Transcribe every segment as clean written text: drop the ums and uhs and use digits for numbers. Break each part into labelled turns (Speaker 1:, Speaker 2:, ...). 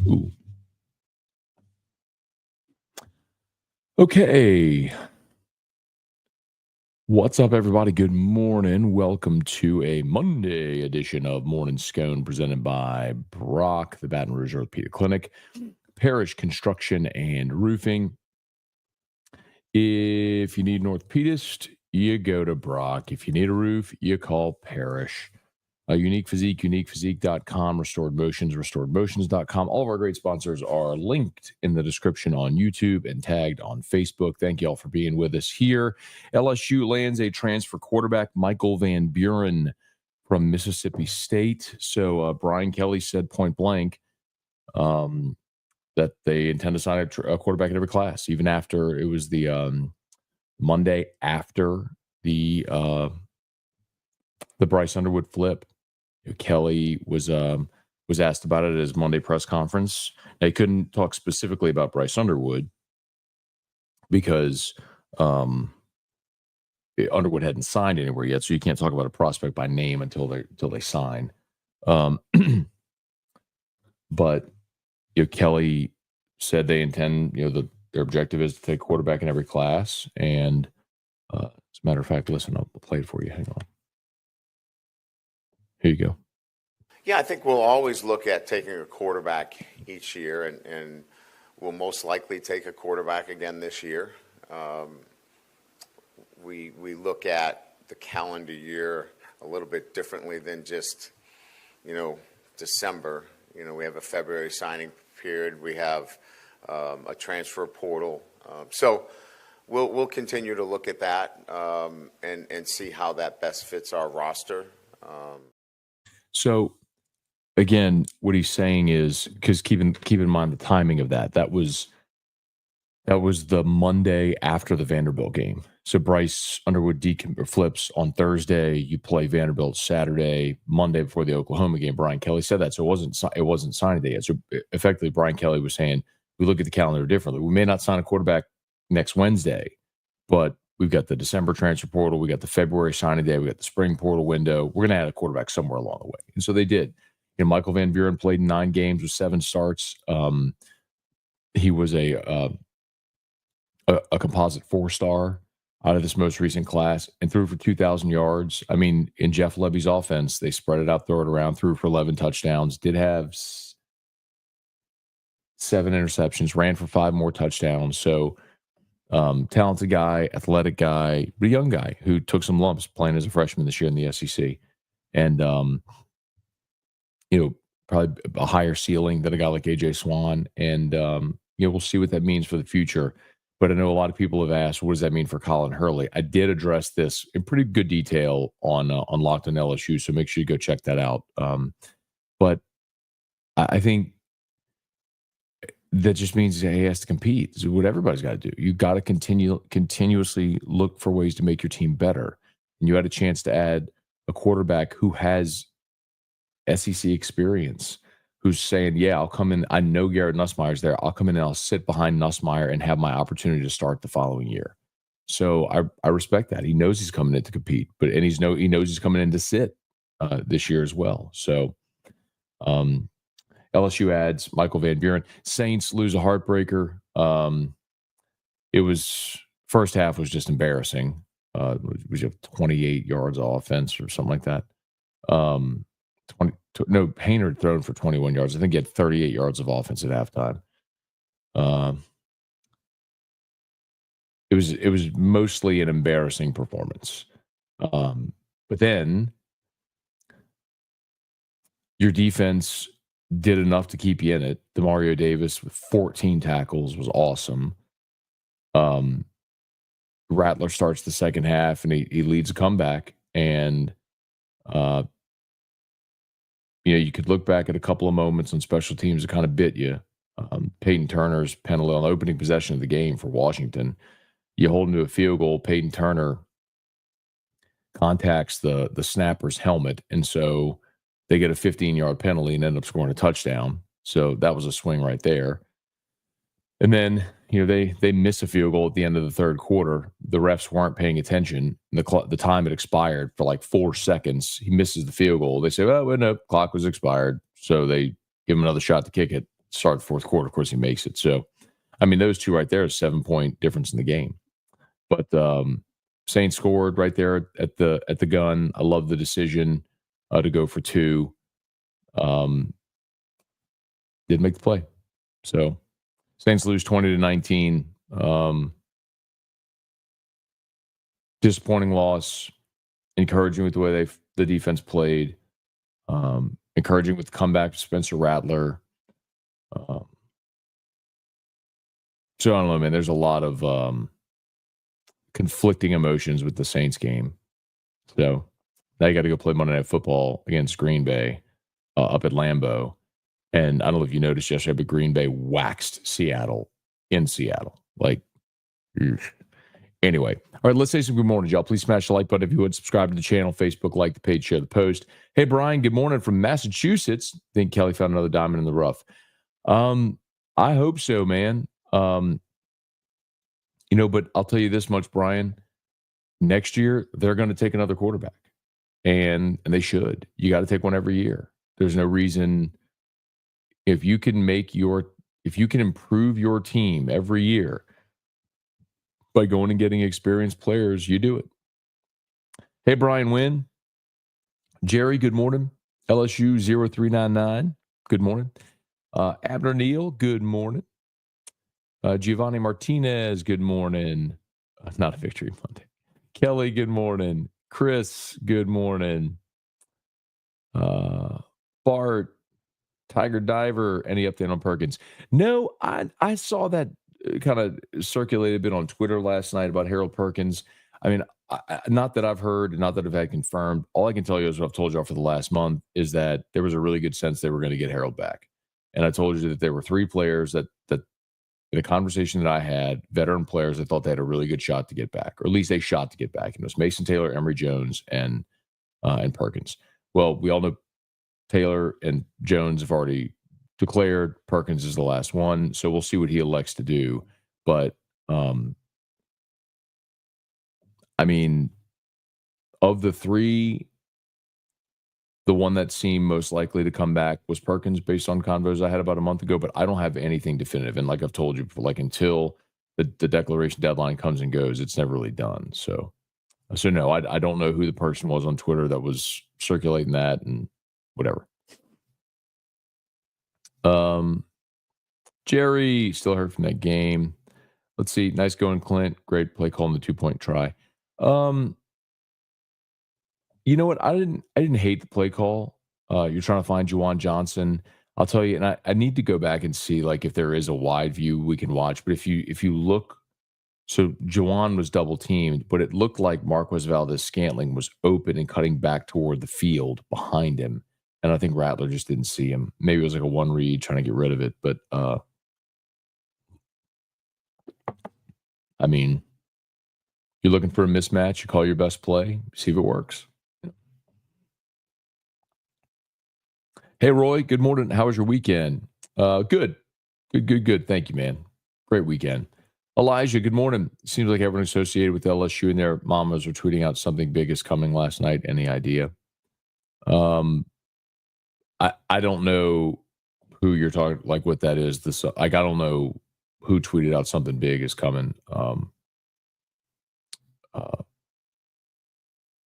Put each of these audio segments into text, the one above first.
Speaker 1: Ooh. Okay. What's up, everybody? Good morning. Welcome to a Monday edition of Morning Scone presented by Brock, the Baton Rouge Orthopedic Clinic, Parish Construction and Roofing. If you need an orthopedist, you go to Brock. If you need a roof, you call Parish. Unique Physique, uniquephysique.com, Restored Motions, restoredmotions.com. All of our great sponsors are linked in the description on YouTube and tagged on Facebook. Thank you all for being with us here. LSU lands a transfer quarterback, Michael Van Buren from Mississippi State. So Brian Kelly said point blank that they intend to sign a quarterback in every class, even after it was the Monday after the Bryce Underwood flip. Kelly was asked about it at his Monday press conference. They couldn't talk specifically about Bryce Underwood because Underwood hadn't signed anywhere yet, so you can't talk about a prospect by name until they sign. But Kelly said they intend, their objective is to take quarterback in every class. And as a matter of fact, listen, I'll play it for you. Hang on. Here you go.
Speaker 2: Yeah, I think we'll always look at taking a quarterback each year, and we'll most likely take a quarterback again this year. We look at the calendar year a little bit differently than just, December. We have a February signing period. We have a transfer portal. So we'll continue to look at that and see how that best fits our roster.
Speaker 1: So, again, what he's saying is, because keep in mind the timing of that was the Monday after the Vanderbilt game. So Bryce Underwood flips on Thursday. You play Vanderbilt Saturday, Monday before the Oklahoma game. Brian Kelly said that, so it wasn't signed yet. So effectively, Brian Kelly was saying we look at the calendar differently. We may not sign a quarterback next Wednesday, but we've got the December transfer portal. We got the February signing day. We got the spring portal window. We're going to add a quarterback somewhere along the way. And so they did. Michael Van Buren played 9 games with 7 starts. He was a composite 4-star out of this most recent class and threw for 2,000 yards. I mean, in Jeff Lebby's offense, they spread it out, throw it around, threw for 11 touchdowns, did have 7 interceptions, ran for 5 more touchdowns. So, talented guy, athletic guy, but a young guy who took some lumps playing as a freshman this year in the SEC. And, probably a higher ceiling than a guy like A.J. Swan. And, we'll see what that means for the future. But I know a lot of people have asked, what does that mean for Colin Hurley? I did address this in pretty good detail on Locked on LSU, so make sure you go check that out. But I think that just means he has to compete. It's what everybody's got to do. You've got to continuously look for ways to make your team better. And you had a chance to add a quarterback who has SEC experience, who's saying, yeah, I'll come in. I know Garrett Nussmeier's there. I'll come in and I'll sit behind Nussmeier and have my opportunity to start the following year. So I respect that. He knows he's coming in to compete, and he knows he's coming in to sit this year as well. So LSU adds Michael Van Buren. Saints lose a heartbreaker. It was first half was just embarrassing. We have 28 yards of offense or something like that. Hayner had thrown for 21 yards. I think he had 38 yards of offense at halftime. It was mostly an embarrassing performance. But then your defense did enough to keep you in it. Demario Davis with 14 tackles was awesome. Rattler starts the second half and he leads a comeback. And you could look back at a couple of moments on special teams that kind of bit you. Peyton Turner's penalty on the opening possession of the game for Washington. You hold him to a field goal. Peyton Turner contacts the snapper's helmet, and so they get a 15-yard penalty and end up scoring a touchdown. So that was a swing right there. And then, they miss a field goal at the end of the third quarter. The refs weren't paying attention. The time had expired for like 4 seconds. He misses the field goal. They say, well, no, clock was expired. So they give him another shot to kick it. start the fourth quarter. Of course, he makes it. So, I mean, those two right there is 7-point difference in the game. But Saints scored right there at the gun. I love the decision to go for two. Didn't make the play. So Saints lose 20-19. Disappointing loss. Encouraging with the way the defense played. Encouraging with the comeback of Spencer Rattler. So I don't know, man. There's a lot of conflicting emotions with the Saints game. So now you got to go play Monday Night Football against Green Bay up at Lambeau. And I don't know if you noticed yesterday, but Green Bay waxed Seattle in Seattle. Like, anyway. All right, let's say some good morning, y'all. Please smash the like button if you would. Subscribe to the channel, Facebook, like the page, share the post. Hey, Brian, good morning from Massachusetts. Think Kelly found another diamond in the rough. I hope so, man. But I'll tell you this much, Brian. Next year, they're going to take another quarterback. And they should. You got to take one every year. There's no reason. If you can improve your team every year by going and getting experienced players, you do it. Hey, Brian Wynn. Jerry, good morning. LSU 0399, good morning. Abner Neal, good morning. Giovanni Martinez, good morning. Not a victory Monday. Kelly, good morning. Chris, good morning. Bart, Tiger Diver, any update on Perkins? No, I saw that kind of circulated a bit on Twitter last night about Harold Perkins. I mean, not that I've heard, not that I've had confirmed. All I can tell you is what I've told y'all for the last month is that there was a really good sense they were going to get Harold back. And I told you that there were three players that in a conversation that I had, veteran players that thought they had a really good shot to get back, or at least a shot to get back. And it was Mason Taylor, Emory Jones, and Perkins. Well, we all know Taylor and Jones have already declared. Perkins is the last one, so we'll see what he elects to do. But I mean, of the three, the one that seemed most likely to come back was Perkins based on convos I had about a month ago, but I don't have anything definitive. And like I've told you, like until the declaration deadline comes and goes, it's never really done. So no, I don't know who the person was on Twitter that was circulating that and whatever. Jerry, still heard from that game. Let's see. Nice going, Clint. Great play call on the 2-point try. You know what? I didn't hate the play call. You're trying to find Juwan Johnson. I'll tell you, and I need to go back and see like if there is a wide view we can watch. But if you look, so Juwan was double teamed, but it looked like Marquez Valdez-Scantling was open and cutting back toward the field behind him. And I think Rattler just didn't see him. Maybe it was like a one read trying to get rid of it. But I mean, you're looking for a mismatch, you call your best play, see if it works. Hey, Roy, good morning. How was your weekend? Good. Thank you, man. Great weekend. Elijah, good morning. Seems like everyone associated with LSU and their mamas are tweeting out something big is coming last night. Any idea? I don't know who you're talking, like what that is. I don't know who tweeted out something big is coming.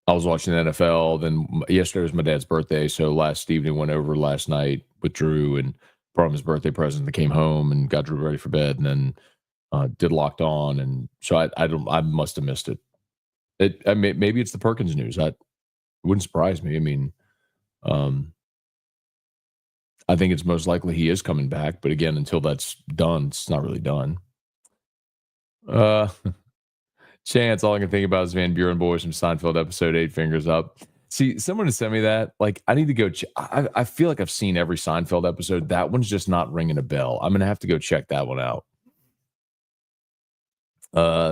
Speaker 1: I was watching the NFL. Then yesterday was my dad's birthday, so last evening went over last night with Drew and brought him his birthday present. And came home and got Drew ready for bed, and then did Locked On, and so I must have missed it. Maybe it's the Perkins news. It wouldn't surprise me. I mean, I think it's most likely he is coming back, but again, until that's done, it's not really done. Chance, all I can think about is Van Buren Boys from Seinfeld episode 8 Fingers Up. See, someone to send me that. Like, I need to go. I feel like I've seen every Seinfeld episode. That one's just not ringing a bell. I'm going to have to go check that one out.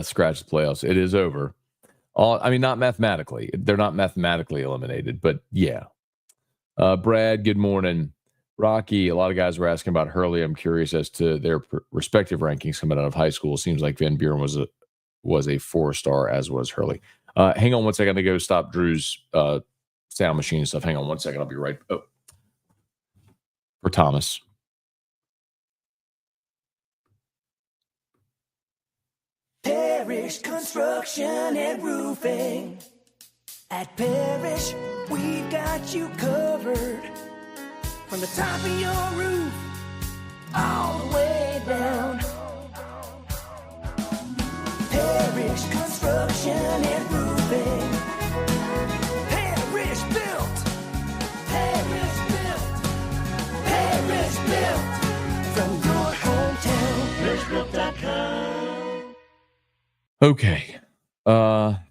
Speaker 1: Scratch the playoffs. It is over. I mean, not mathematically. They're not mathematically eliminated, but yeah. Brad, good morning. Rocky, a lot of guys were asking about Hurley. I'm curious as to their respective rankings coming out of high school. Seems like Van Buren was a 4-star, as was Hurley. Hang on one second to go stop Drew's sound machine and stuff. Hang on one second. I'll be right. Oh, for Thomas.
Speaker 3: Parish Construction and Roofing. At Parish, we've got you covered. From the top of your roof, all the way down. Parish Construction and Roofing. Parish Built. Parish Built. Parish Built. From your hometown. ParishBuilt.com.
Speaker 1: Okay.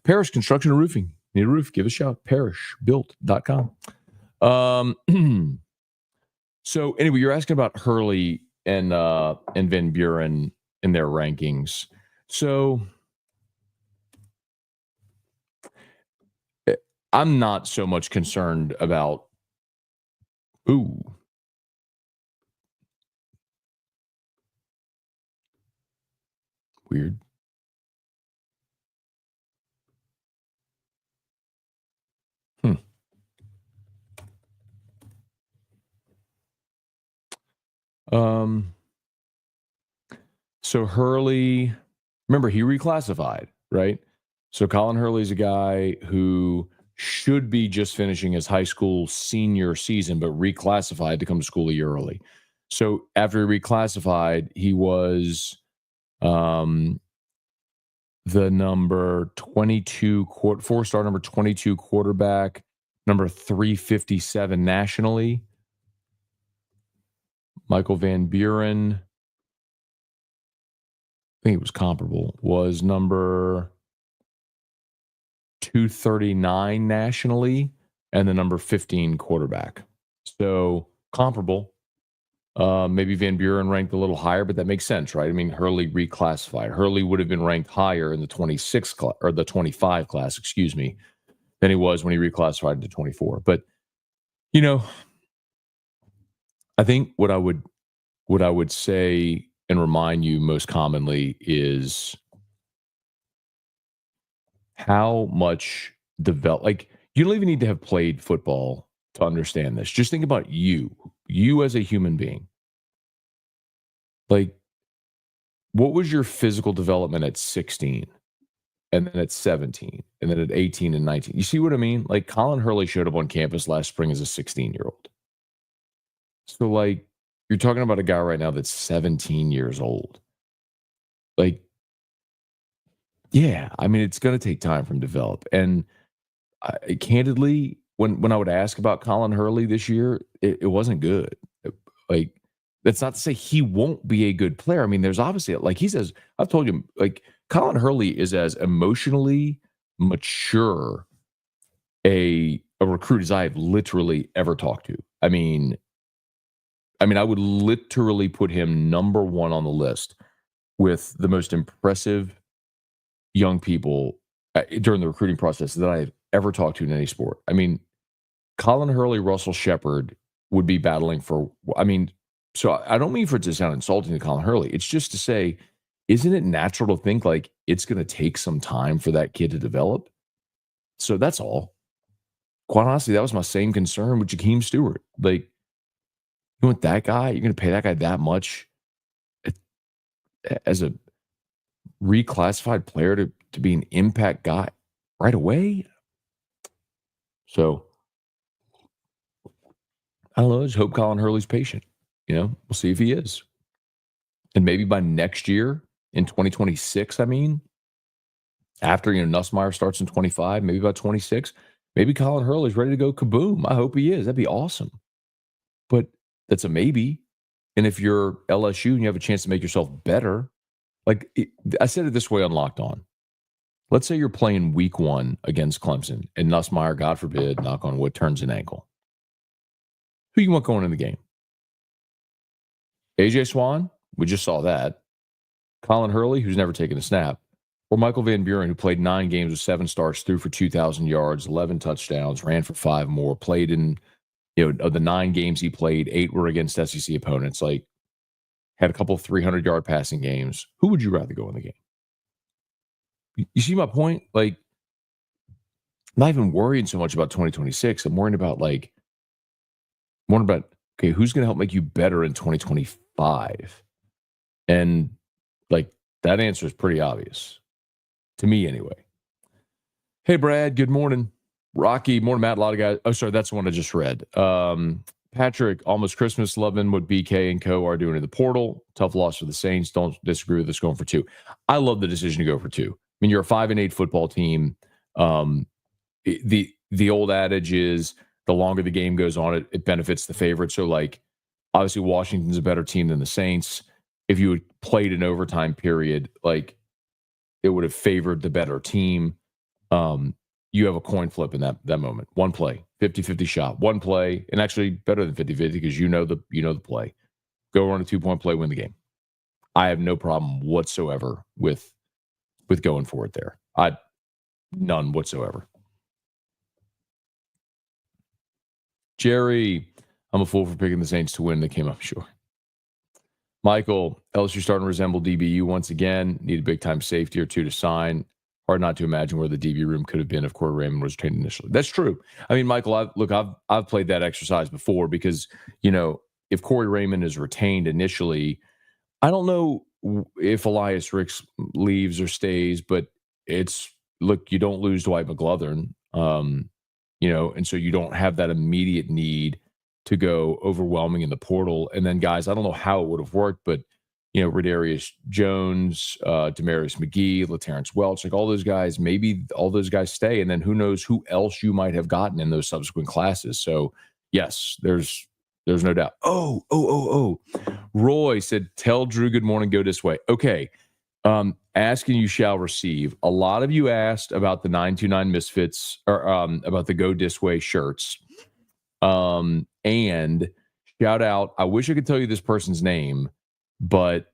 Speaker 1: Parish Construction and Roofing. Need a roof? Give us a shout. ParishBuilt.com. So anyway, you're asking about Hurley and Van Buren in their rankings. So I'm not so much concerned about weird. So Hurley, remember, he reclassified, right? So Colin Hurley's a guy who should be just finishing his high school senior season, but reclassified to come to school a year early. So after he reclassified, he was the number 22 four-star number 22 quarterback, number 357 nationally. Michael Van Buren, I think it was comparable, was number 239 nationally and the number 15 quarterback. So comparable. Maybe Van Buren ranked a little higher, but that makes sense, right? I mean, Hurley reclassified. Hurley would have been ranked higher in the 26 or the 25 class, excuse me, than he was when he reclassified to 24. But you know, I think what I would say and remind you most commonly is how much like you don't even need to have played football to understand this. Just think about you as a human being. Like, what was your physical development at 16 and then at 17 and then at 18 and 19? You see what I mean? Like, Colin Hurley showed up on campus last spring as a 16-year-old. So, like, you're talking about a guy right now that's 17 years old. Like, yeah, I mean, it's going to take time for him to develop. And candidly, when I would ask about Colin Hurley this year, it wasn't good. Like, that's not to say he won't be a good player. I mean, there's obviously, like he says, I've told you, like, Colin Hurley is as emotionally mature a recruit as I have literally ever talked to. I mean, I would literally put him number one on the list with the most impressive young people during the recruiting process that I have ever talked to in any sport. I mean, Colin Hurley, Russell Shepard would be battling for, so I don't mean for it to sound insulting to Colin Hurley. It's just to say, isn't it natural to think like it's going to take some time for that kid to develop? So that's all. Quite honestly, that was my same concern with Jakeem Stewart. Like, you want that guy? You're going to pay that guy that much as a reclassified player to be an impact guy right away? So, I don't know. I just hope Colin Hurley's patient. We'll see if he is. And maybe by next year, in 2026, after, Nussmeier starts in 25, maybe by 26, maybe Colin Hurley's ready to go kaboom. I hope he is. That'd be awesome. But that's a maybe. And if you're LSU and you have a chance to make yourself better, like I said it this way on Locked On. Let's say you're playing week 1 against Clemson and Nussmeier, God forbid, knock on wood, turns an ankle. Who you want going in the game? AJ Swan, we just saw that. Colin Hurley, who's never taken a snap. Or Michael Van Buren, who played 9 games with 7 starts, threw for 2,000 yards, 11 touchdowns, ran for 5 more, played in, of the 9 games he played, 8 were against SEC opponents, like had a couple of 300-yard passing games. Who would you rather go in the game? You see my point? Like, I'm not even worrying so much about 2026. I'm worrying about, okay, who's going to help make you better in 2025? And, like, that answer is pretty obvious. to me anyway. Hey, Brad, good morning. Rocky, morning, Matt. A lot of guys. Oh, sorry, that's the one I just read. Patrick, almost Christmas, loving what BK and co are doing in the portal. Tough loss for the Saints. Don't disagree with us going for 2. I love the decision to go for 2. I mean, you're a 5-8 football team. The old adage is the longer the game goes on, it benefits the favorite. So, like, obviously, Washington's a better team than the Saints. If you had played an overtime period, like, it would have favored the better team. You have a coin flip in that moment. One play, 50-50 shot. One play, and actually better than 50-50 because you know the play. Go run a 2-point play, win the game. I have no problem whatsoever with going for it there. None whatsoever. Jerry, I'm a fool for picking the Saints to win. They came up short. Michael, LSU starting to resemble DBU once again. Need a big-time safety or 2 to sign. Hard not to imagine where the DB room could have been if Corey Raymond was trained initially. That's true. I mean, Michael, I've played that exercise before because, if Corey Raymond is retained initially, I don't know if Elias Ricks leaves or stays, but you don't lose Dwight McGlothern, and so you don't have that immediate need to go overwhelming in the portal. And then, guys, I don't know how it would have worked, but Radarius Jones, Demarius McGee, LaTerrence Welch, like all those guys, maybe all those guys stay. And then who knows who else you might have gotten in those subsequent classes. So, yes, there's no doubt. Oh. Roy said, tell Drew good morning, go this way. Okay. Ask and you shall receive. A lot of you asked about the 929 Misfits or about the Go This Way shirts. And shout out, I wish I could tell you this person's name, but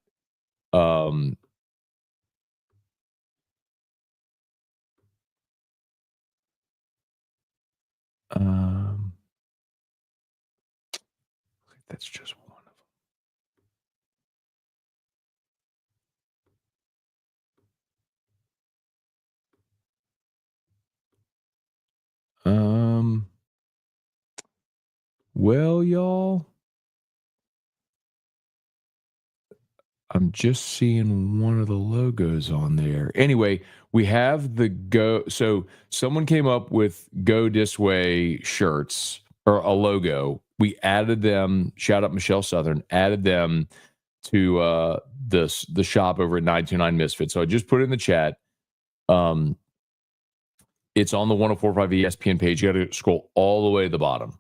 Speaker 1: that's just one of them. Well, y'all, I'm just seeing one of the logos on there. Anyway, we have the Go. So someone came up with Go This Way shirts or a logo. We added them. Shout out Michelle Southern. Added them to the shop over at 929 Misfits. So I just put it in the chat. It's on the 104.5 ESPN page. You got to scroll all the way to the bottom.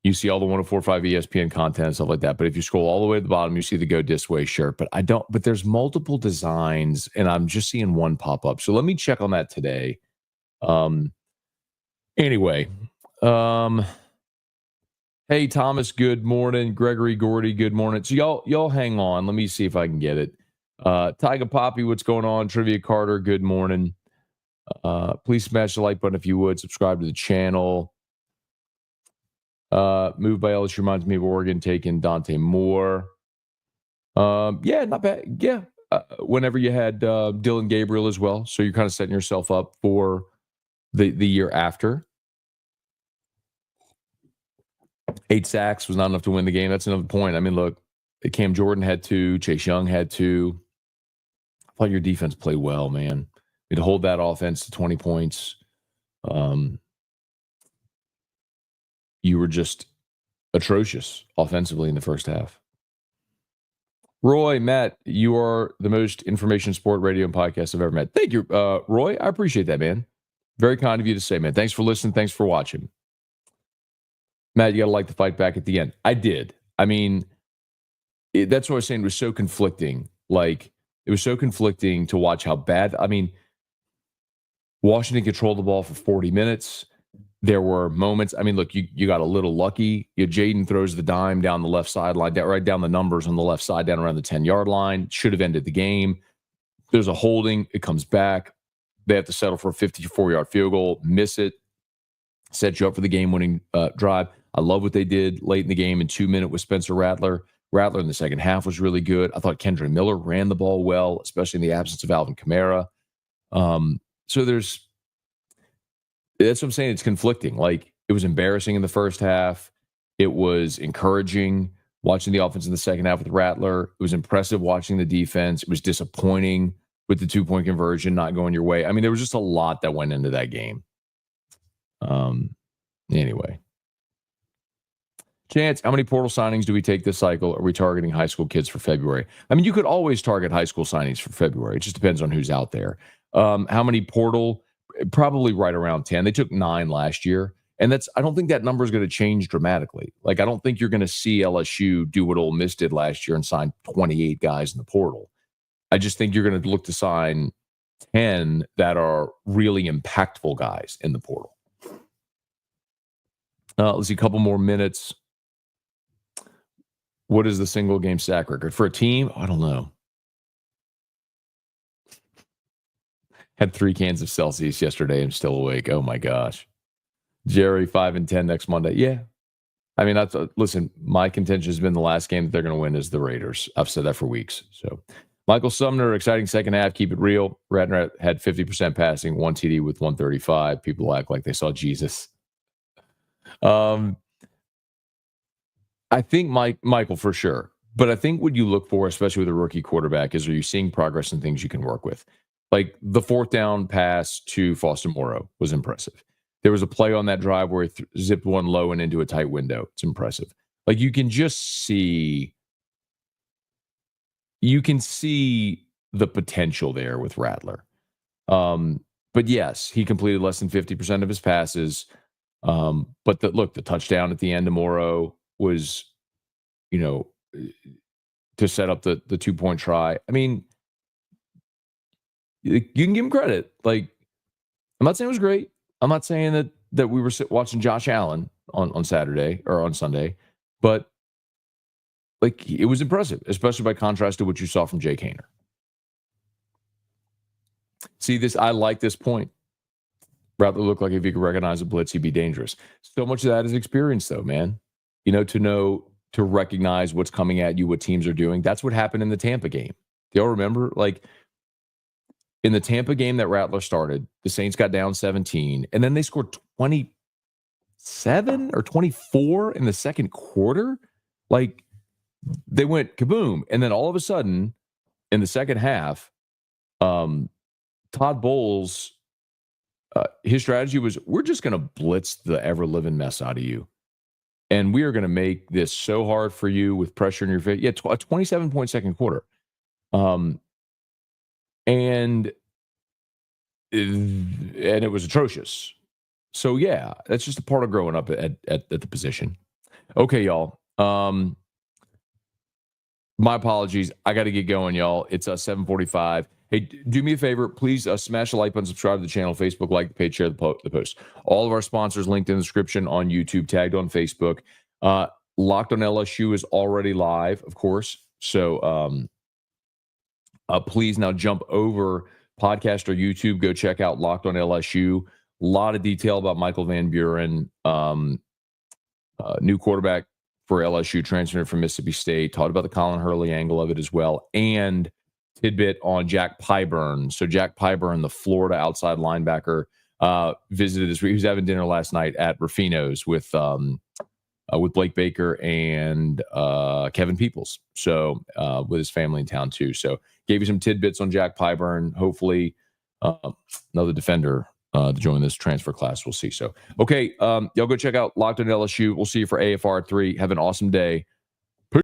Speaker 1: You see all the 104.5 ESPN content and stuff like that. But if you scroll all the way to the bottom, you see the Go This Way shirt. But there's multiple designs, and I'm just seeing one pop up. So let me check on that today. Anyway. Hey, Thomas, good morning. Gregory Gordy, good morning. So y'all hang on. Let me see if I can get it. Tyga Poppy, what's going on? Trivia Carter, good morning. Please smash the like button if you would. Subscribe to the channel. Moved by LSU reminds me of Oregon taking Dante Moore. Yeah, not bad. Yeah. Whenever you had Dylan Gabriel as well. So you're kind of setting yourself up for the year after. 8 sacks was not enough to win the game. That's another point. I mean, look, Cam Jordan had 2. Chase Young had 2. I thought your defense played well, man. To hold that offense to 20 points. You were just atrocious offensively in the first half. Roy, Matt, you are the most information sport radio and podcast I've ever met. Thank you, Roy. I appreciate that, man. Very kind of you to say, man. Thanks for listening. Thanks for watching. Matt, you got to like the fight back at the end. I did. I mean, that's what I was saying. It was so conflicting. Like, it was so conflicting to watch how bad. I mean, Washington controlled the ball for 40 minutes. There were moments. I mean, look, you got a little lucky. Jaden throws the dime down the left sideline, right down the numbers on the left side, down around the 10-yard line. Should have ended the game. There's a holding. It comes back. They have to settle for a 54-yard field goal, miss it, set you up for the game-winning drive. I love what they did late in the game in 2 minutes with Spencer Rattler. Rattler in the second half was really good. I thought Kendre Miller ran the ball well, especially in the absence of Alvin Kamara. So that's what I'm saying. It's conflicting. Like, it was embarrassing in the first half. It was encouraging watching the offense in the second half with Rattler. It was impressive watching the defense. It was disappointing with the 2-point conversion not going your way. I mean, there was just a lot that went into that game. Anyway. Chance, how many portal signings do we take this cycle? Are we targeting high school kids for February? I mean, you could always target high school signings for February. It just depends on who's out there. How many portal? Probably right around 10. They took 9 last year. And I don't think that number is going to change dramatically. Like, I don't think you're going to see LSU do what Ole Miss did last year and sign 28 guys in the portal. I just think you're going to look to sign 10 that are really impactful guys in the portal. Let's see, a couple more minutes. What is the single game sack record for a team? I don't know. Had 3 cans of Celsius yesterday. I'm still awake. Oh my gosh. Jerry, 5-10 next Monday. Yeah. I mean, listen, my contention has been the last game that they're going to win is the Raiders. I've said that for weeks. So Michael Sumner, exciting second half. Keep it real. Ratner had 50% passing, 1 TD with 135. People act like they saw Jesus. I think Michael for sure. But I think what you look for, especially with a rookie quarterback, is are you seeing progress in things you can work with? Like the 4th down pass to Foster Morrow was impressive. There was a play on that drive where he zipped one low and into a tight window. It's impressive. Like you can see the potential there with Rattler. But yes, he completed less than 50% of his passes. But the touchdown at the end of Morrow was, to set up the 2-point try. I mean, you can give him credit. Like, I'm not saying it was great. I'm not saying that we were watching Josh Allen on Saturday or on Sunday, but like it was impressive, especially by contrast to what you saw from Jake Haener. See this? I like this point. Rattler looked like if he could recognize a blitz, he'd be dangerous. So much of that is experience, though, man. To recognize what's coming at you, what teams are doing. That's what happened in the Tampa game. Do y'all remember? Like in the Tampa game that Rattler started, the Saints got down 17, and then they scored 27 or 24 in the second quarter. Like they went kaboom, and then all of a sudden, in the second half, Todd Bowles. His strategy was, we're just going to blitz the ever-living mess out of you. And we are going to make this so hard for you with pressure in your face. Yeah, a 27-point second quarter. And it was atrocious. So, yeah, that's just a part of growing up at the position. Okay, y'all. My apologies. I got to get going, y'all. It's 7:45. Hey, do me a favor. Please smash the like button, subscribe to the channel, Facebook, like the page, share the post. All of our sponsors linked in the description on YouTube, tagged on Facebook. Locked on LSU is already live, of course. So please now jump over podcast or YouTube. Go check out Locked on LSU. A lot of detail about Michael Van Buren, new quarterback for LSU, transferring from Mississippi State. Talked about the Colin Hurley angle of it as well. And tidbit on Jack Pyburn. So Jack Pyburn, the Florida outside linebacker, visited this week. He was having dinner last night at Ruffino's with Blake Baker and Kevin Peoples. So with his family in town too. So gave you some tidbits on Jack Pyburn. Hopefully another defender to join this transfer class. We'll see. So, okay, y'all go check out Locked on LSU. We'll see you for AFR 3. Have an awesome day.